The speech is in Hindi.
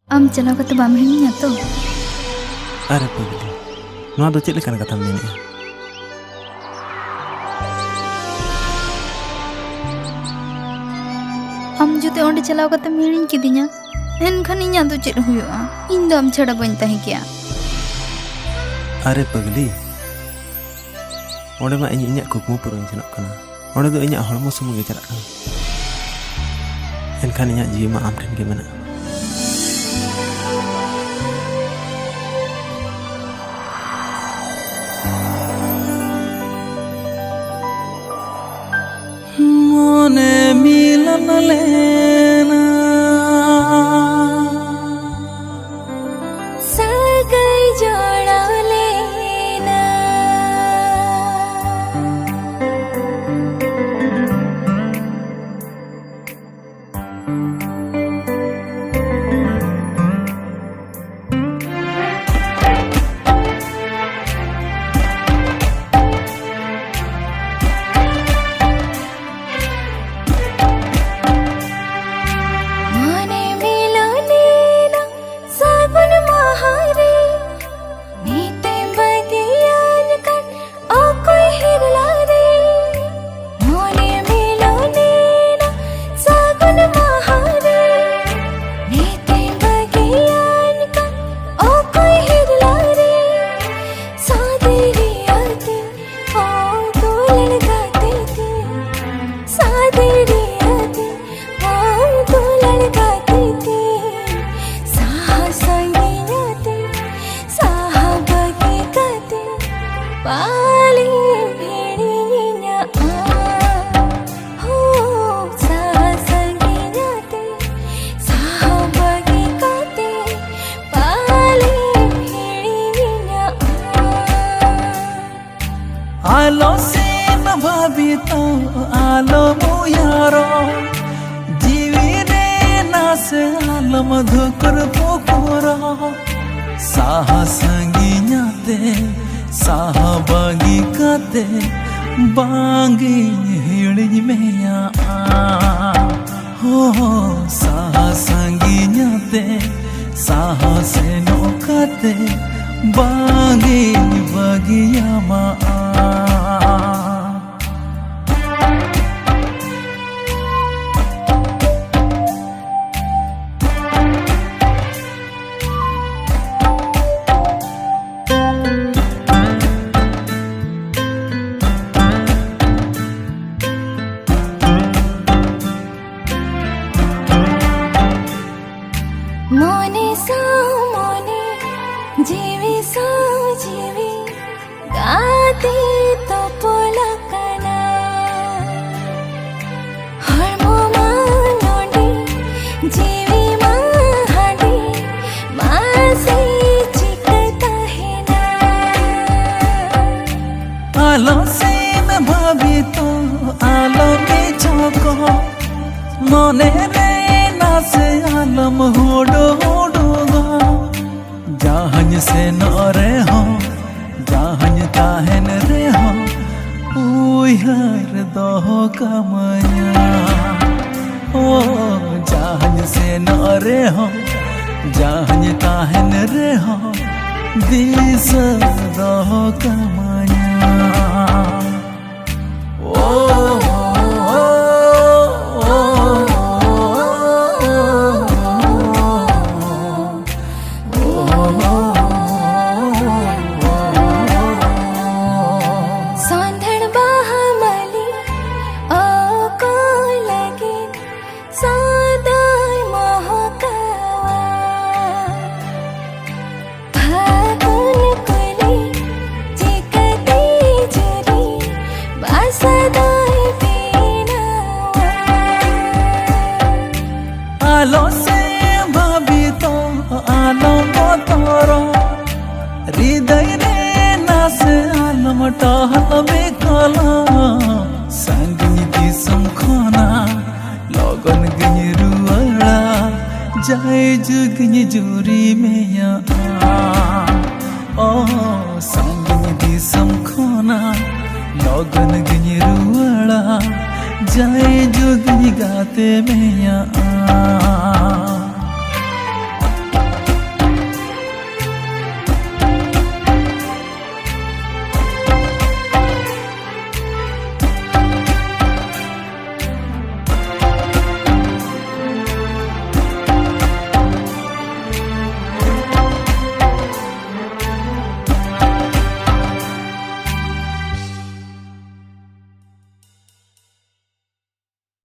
आम चलाव कते बाम हिड़िया तो अरे पगली नोआ दो चेक लेकान कथा मेने आम जुते ओंडे चलाव कते हिड़िन किदिया एनखान इᱧᱟ दो चेक हुयुआ इन दो आम छाड़ा बन ताहे किया अरे पगली ओंडे मा इᱧa कुकमु पुरन चलक कना ओंडे दो इᱧa हड़मो सुमुंग चलक कना एनखान इᱧa जीव मा आम ठेन गे मेना मोने मिलन लेना सगाई जोड़ा लेना आलो सेन भाभी तो आलो मुयारो जीवी रे नास आलो मधुकर पोखरो साहा संगिnya te साहा बागी काते बांगी हिड़िñ मेया हो साहा संगिnya te साहा सेनो काते बांगी बागिया मा मोने सा मोने जीवी सा जीवी गाते तो पोलकना हरमो मानोडी जीवी माहाडी मासे चिकता है ना आलो सेन भाभी तो आलो में चौको मोने रे नासे आलम होडो होडोगा जहां से नरे हो जहां ताहन रे हो उहर दो कमया ओ जहां से नरे हो जहां ताहन रे हो दिस दो कमया आलो से भाभी तो आलो मोतरो हृदय रे नास आलम टहल बेकला संगनी दिसम खाना लगन गनी रुआड़ा जाय जुगनी जुरी मेया ओ संगनी दिसम खाना लगन गनी रुआड़ा जाय जुगनी गाते मेया